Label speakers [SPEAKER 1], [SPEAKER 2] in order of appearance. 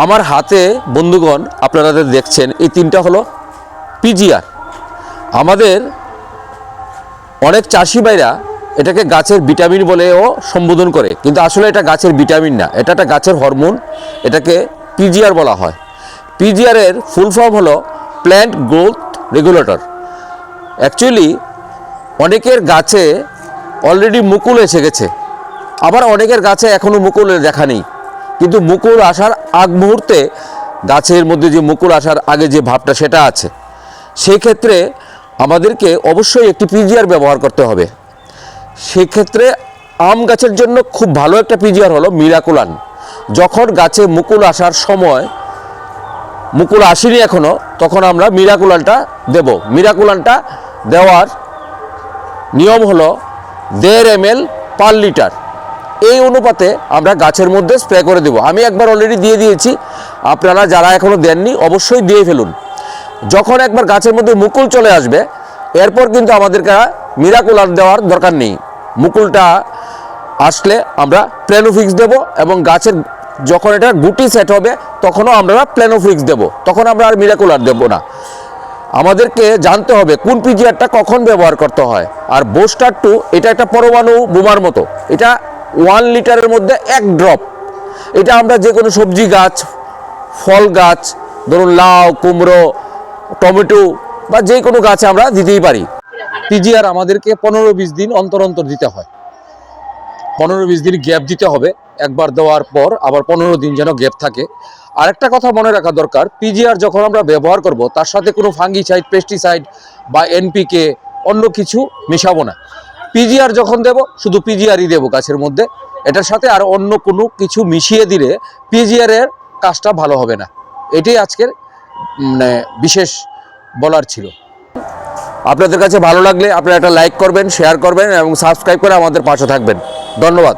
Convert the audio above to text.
[SPEAKER 1] আমার হাতে বন্ধুগণ আপনারা দেখছেন এই তিনটা হলো পিজিআর। আমাদের অনেক চাষি ভাইরা এটাকে গাছের ভিটামিন বলেও সম্বোধন করে, কিন্তু আসলে এটা গাছের ভিটামিন না, এটা একটা গাছের হরমোন। এটাকে পিজিআর বলা হয়। পিজিআরের ফুল ফর্ম হলো প্ল্যান্ট গ্রোথ রেগুলেটর। অ্যাকচুয়ালি অনেকের গাছে অলরেডি মুকুল এসে গেছে, আবার অনেকের গাছে এখনও মুকুলের দেখা নেই, কিন্তু মুকুল আসার আগ মুহূর্তে গাছের মধ্যে যে মুকুল আসার আগে যে ভাবটা সেটা আছে। সেই ক্ষেত্রে আমাদেরকে অবশ্যই একটি পিজিআর ব্যবহার করতে হবে। সেক্ষেত্রে আম গাছের জন্য খুব ভালো একটা পিজিআর হলো মিরাকুলান। যখন গাছে মুকুল আসার সময়, মুকুল আসেনি এখনও, তখন আমরা মিরাকুলানটা দেব। মিরাকুলানটা দেওয়ার নিয়ম হলো 1.5 ml পার লিটার। এই অনুপাতে আমরা গাছের মধ্যে স্প্রে করে দেব। আমি একবার অলরেডি দিয়ে দিয়েছি, আপনারা যারা এখনও দেননি অবশ্যই দিয়ে ফেলুন। যখন একবার গাছের মধ্যে মুকুল চলে আসবে, এরপর কিন্তু আমাদেরকে মিরাকুলার দেওয়ার দরকার নেই। মুকুলটা আসলে আমরা প্ল্যানোফিক্স দেব, এবং গাছের যখন এটা গুটি সেট হবে তখনও আমরা প্ল্যানোফিক্স দেব, তখন আমরা আর মিরাকুলার দেব না। আমাদেরকে জানতে হবে কোন পিজিআরটা কখন ব্যবহার করতে হয়। আর বুস্টার 2 এটা একটা পরমাণু বোমার মতো, এটা 1 লিটারের মধ্যে 1 ড্রপ। এটা আমরা যে কোনো সবজি গাছ, ফল গাছ, ধরুন লাউ, কুমড়ো, টমেটো বা যে কোনো গাছে আমরা দিতেই পারি। পিজিআর আমাদেরকে 15-20 দিন অন্তর অন্তর দিতে হয়। 15-20 দিন গ্যাপ দিতে হবে, একবার দেওয়ার পর আবার 15 দিন যেন গ্যাপ থাকে। আরেকটা কথা মনে রাখা দরকার, পিজিআর যখন আমরা ব্যবহার করব তার সাথে কোনো ফাঙ্গিসাইড, পেস্টিসাইড বা এনপিকে অন্য কিছু মেশাবো না। পিজিআর যখন দেব শুধু পিজিআরই দেব গাছের মধ্যে, এটার সাথে আর অন্য কোনো কিছু মিশিয়ে দিলে পিজিআরের কাজটা ভালো হবে না। এটাই আজকের বিশেষ বলার ছিল। আপনাদের কাছে ভালো লাগলে আপনারা একটা লাইক করবেন, শেয়ার করবেন এবং সাবস্ক্রাইব করে আমাদের পাশে থাকবেন। ধন্যবাদ।